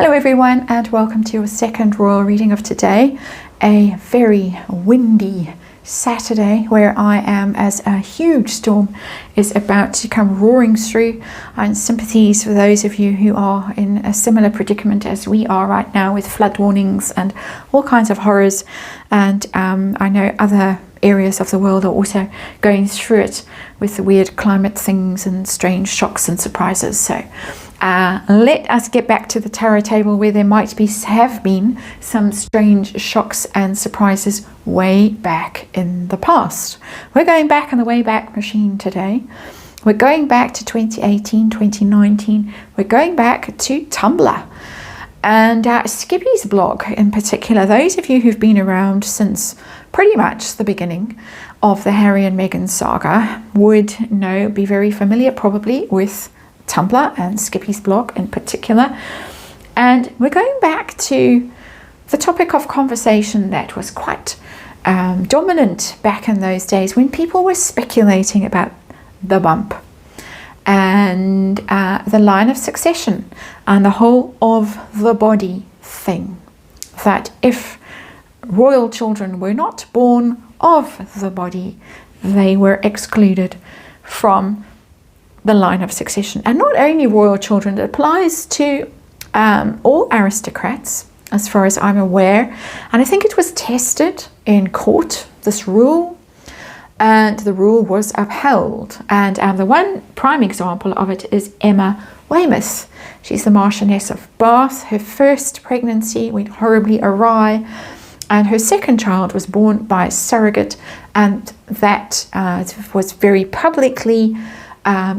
Hello everyone, and welcome to your second royal reading of today. A very windy Saturday where I am, as a huge storm is about to come roaring through, and sympathies for those of you who are in a similar predicament as we are right now, with flood warnings and all kinds of horrors. And I know other areas of the world are also going through it with the weird climate things and strange shocks and surprises. So let us get back to the tarot table, where there might have been some strange shocks and surprises way back in the past. We're going back in the way back machine today. We're going back to 2018, 2019. We're going back to Tumblr. And Skippy's blog in particular. Those of you who've been around since pretty much the beginning of the Harry and Meghan saga would be very familiar probably with Tumblr and Skippy's blog in particular. And we're going back to the topic of conversation that was quite dominant back in those days, when people were speculating about the bump and the line of succession and the whole of the body thing. That if royal children were not born of the body, they were excluded from the line of succession. And not only royal children, it applies to all aristocrats, as far as I'm aware. And I think it was tested in court, this rule, and the rule was upheld. And the one prime example of it is Emma Weymouth. She's the Marchioness of Bath. Her first pregnancy went horribly awry, and her second child was born by a surrogate, and that was very publicly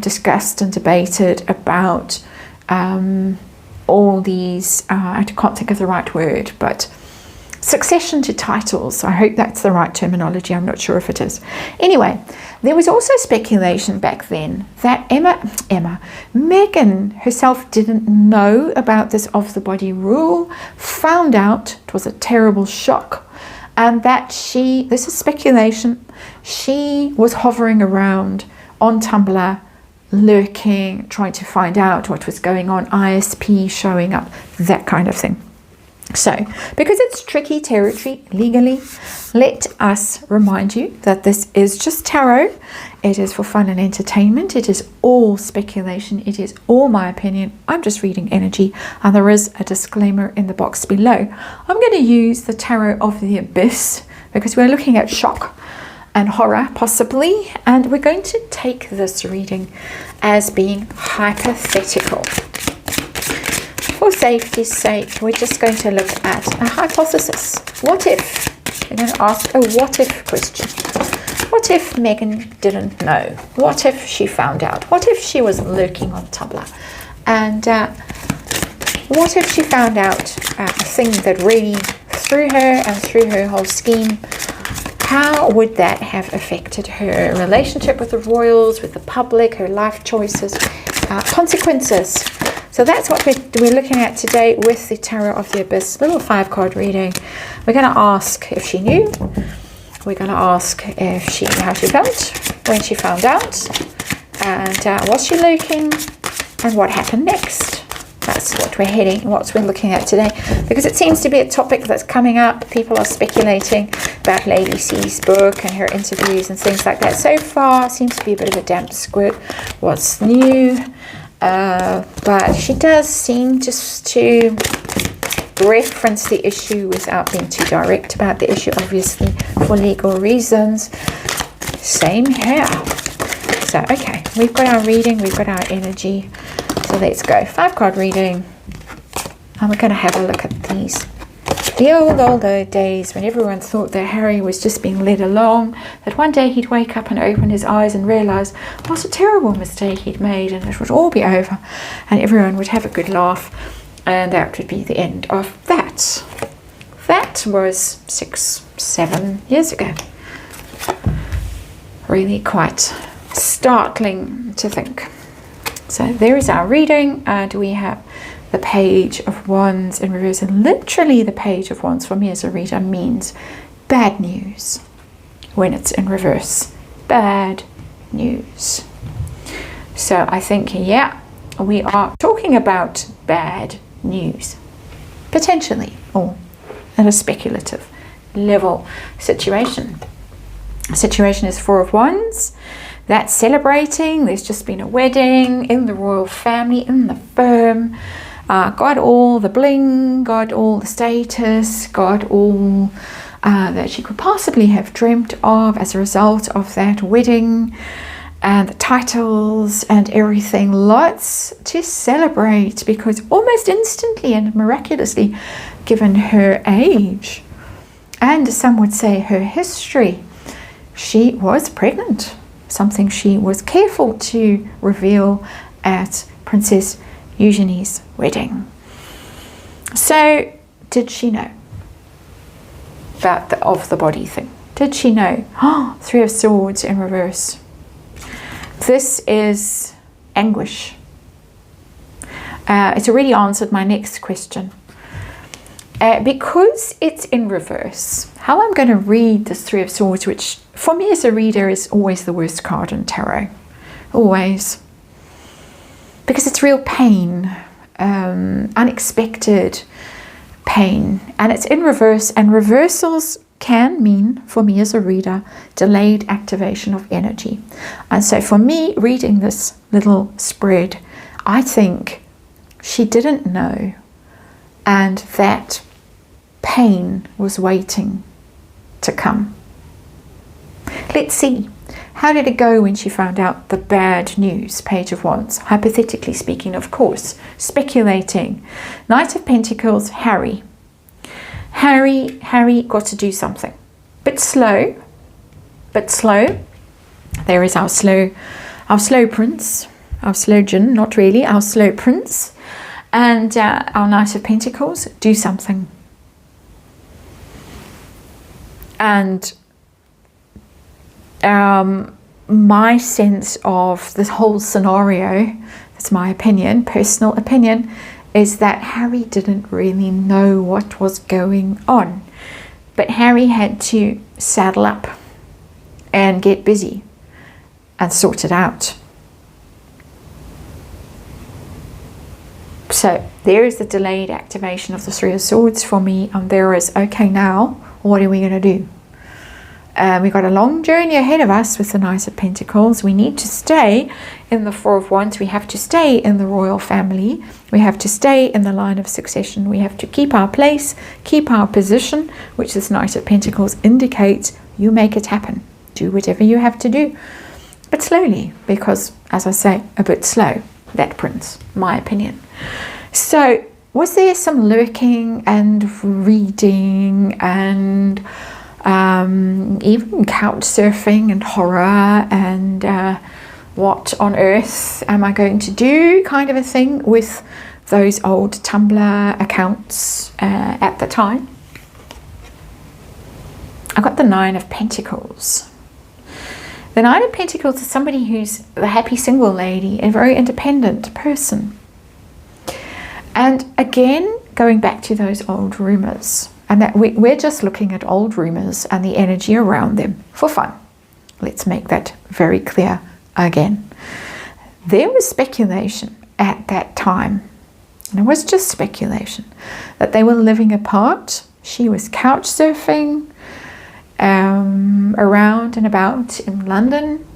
discussed and debated about all these, I can't think of the right word, but succession to titles. I hope that's the right terminology. I'm not sure if it is. Anyway, there was also speculation back then that Meghan herself didn't know about this of-the-body rule, found out, it was a terrible shock, and that this is speculation, she was hovering around on Tumblr, lurking, trying to find out what was going on, ISP showing up, that kind of thing. So, because it's tricky territory legally, let us remind you that this is just tarot. It is for fun and entertainment. It is all speculation. It is all my opinion. I'm just reading energy, and there is a disclaimer in the box below. I'm going to use the Tarot of the Abyss because we're looking at shock and horror possibly, and we're going to take this reading as being hypothetical. For safety's sake, we're just going to look at a hypothesis. What if? We're going to ask a what if question. What if Meghan didn't know? What if she found out? What if she was lurking on Tumblr? And what if she found out a thing that really threw her and threw her whole scheme? How would that have affected her relationship with the royals, with the public, her life choices, consequences? So that's what we're looking at today with the Tarot of the Abyss, little 5-card reading. We're going to ask if she knew. We're going to ask how she felt when she found out, and was she lurking, and what happened next. That's what we're looking at today, because it seems to be a topic that's coming up. People are speculating about Lady C's book and her interviews and things like that. So far, seems to be a bit of a damp squid. What's new? But she does seem just to reference the issue without being too direct about the issue, obviously for legal reasons. Same here. So, okay, we've got our reading, we've got our energy. So let's go. 5-card reading. And we're going to have a look at these. The old days when everyone thought that Harry was just being led along, that one day he'd wake up and open his eyes and realize what a terrible mistake he'd made, and it would all be over and everyone would have a good laugh, and that would be the end of that. That was 6-7 years ago. Really quite startling to think. So there is our reading, and we have the Page of Wands in reverse. And literally the Page of Wands for me as a reader means bad news when it's in reverse. Bad news. So I think, yeah, we are talking about bad news. potentially, or at a speculative level situation. Situation is Four of Wands. That's celebrating. There's just been a wedding in the royal family, in the firm. Got all the bling, got all the status, got all that she could possibly have dreamt of as a result of that wedding, and the titles and everything. Lots to celebrate, because almost instantly and miraculously, given her age and some would say her history, she was pregnant. Something she was careful to reveal at Princess Eugenie's wedding. So, did she know about the of the body thing? Did she know? Oh, Three of Swords in reverse. This is anguish. It's already answered my next question. Because it's in reverse, how I'm going to read this Three of Swords, which for me as a reader is always the worst card in tarot. Always. Because it's real pain, unexpected pain, and it's in reverse, and reversals can mean, for me as a reader, delayed activation of energy. And so for me, reading this little spread, I think she didn't know, and that pain was waiting to come. Let's see. How did it go when she found out the bad news? Page of Wands. Hypothetically speaking, of course. Speculating. Knight of Pentacles, Harry. Harry got to do something. Bit slow. There is our slow prince. Our slow djinn, not really. Our slow prince. And our Knight of Pentacles, do something. And my sense of this whole scenario, that's my opinion, personal opinion, is that Harry didn't really know what was going on. But Harry had to saddle up and get busy and sort it out. So there is the delayed activation of the Three of Swords for me, and there is, okay, now what are we going to do? We've got a long journey ahead of us with the Knight of Pentacles. We need to stay in the Four of Wands. We have to stay in the royal family. We have to stay in the line of succession. We have to keep our place, keep our position, which this Knight of Pentacles indicates. You make it happen. Do whatever you have to do. But slowly, because, as I say, a bit slow, that prince, my opinion. So, was there some lurking and reading and even couch surfing and horror and what on earth am I going to do kind of a thing with those old Tumblr accounts at the time? I got the Nine of Pentacles. The Nine of Pentacles is somebody who's the happy single lady, a very independent person. And again, going back to those old rumors, and that we're just looking at old rumors and the energy around them for fun. Let's make that very clear again. There was speculation at that time, and it was just speculation, that they were living apart. She was couch surfing around and about in London.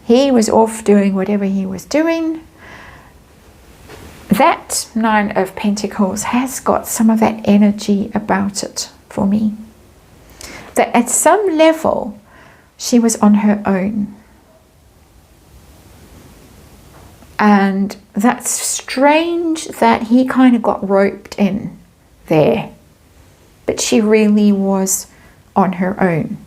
He was off doing whatever he was doing. That Nine of Pentacles has got some of that energy about it for me. That at some level, she was on her own. And that's strange that he kind of got roped in there. But she really was on her own.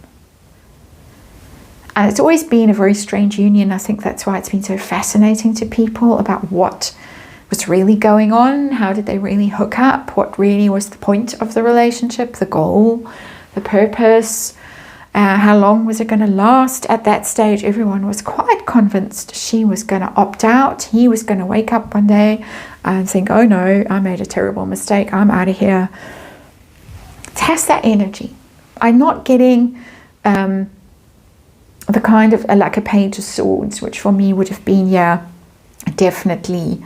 And it's always been a very strange union. I think that's why it's been so fascinating to people about what was really going on. How did they really hook up? What really was the point of the relationship, the goal, the purpose? How long was it going to last? At that stage, everyone was quite convinced she was going to opt out. He was going to wake up one day and think, oh no, I made a terrible mistake. I'm out of here. It has that energy. I'm not getting the kind of like a Page of Swords, which for me would have been, yeah, definitely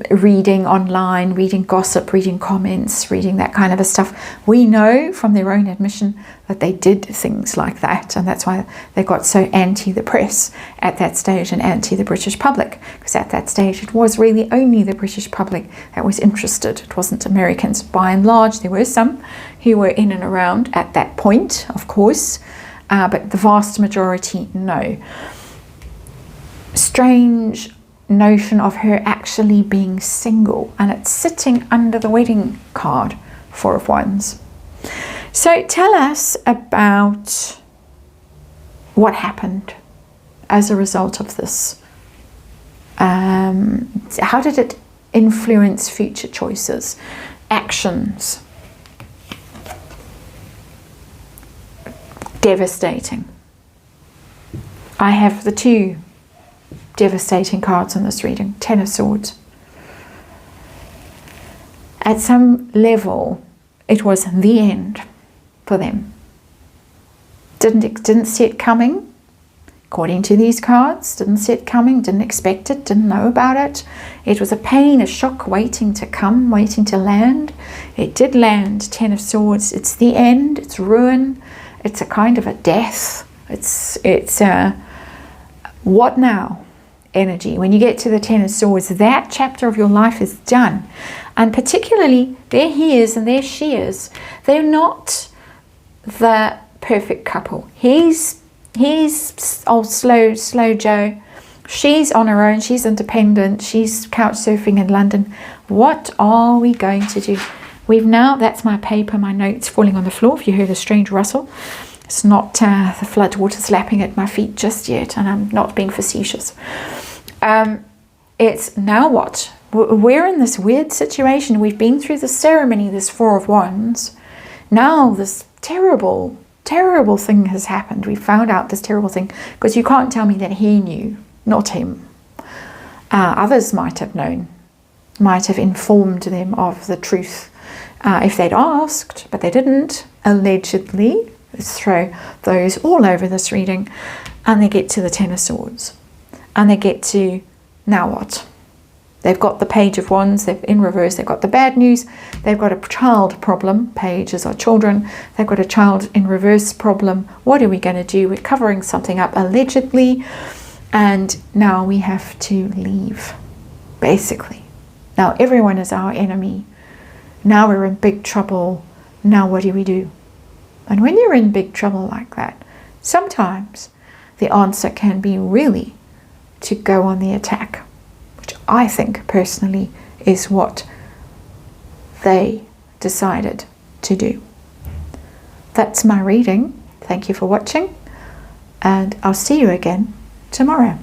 reading online, reading gossip, reading comments, reading that kind of stuff. We know from their own admission that they did things like that, and that's why they got so anti the press at that stage and anti the British public, because at that stage it was really only the British public that was interested. It wasn't Americans. By and large, there were some who were in and around at that point, of course, but the vast majority, no. Strange notion of her actually being single, and it's sitting under the wedding card, Four of Wands. So tell us about what happened as a result of this. How did it influence future choices, actions? Devastating. I have the two devastating cards in this reading. Ten of Swords. At some level, it was the end for them. Didn't see it coming, according to these cards. Didn't see it coming, didn't expect it, didn't know about it. It was a pain, a shock waiting to come, waiting to land. It did land. Ten of Swords. It's the end. It's ruin. It's a kind of a death. It's a what now energy. When you get to the Ten of Swords, that chapter of your life is done. And particularly, there he is and there she is. They're not the perfect couple. He's old slow Joe. She's on her own. She's independent. She's couch surfing in London. What are we going to do? We've now, that's my paper, my notes falling on the floor. If you heard a strange rustle, it's not the flood waters lapping at my feet just yet, and I'm not being facetious. It's now what? We're in this weird situation. We've been through the ceremony, this Four of Wands. Now this terrible, terrible thing has happened. We found out this terrible thing, because you can't tell me that he knew, not him. Others might have known, might have informed them of the truth if they'd asked, but they didn't, allegedly. Let's throw those all over this reading. And they get to the Ten of Swords. And they get to, now what? They've got the Page of Wands, they've in reverse, they've got the bad news, they've got a child problem, pages are children, they've got a child in reverse problem. What are we going to do? We're covering something up allegedly, and now we have to leave, basically. Now everyone is our enemy. Now we're in big trouble. Now what do we do? And when you're in big trouble like that, sometimes the answer can be really to go on the attack, which I think personally is what they decided to do. That's my reading. Thank you for watching, and I'll see you again tomorrow.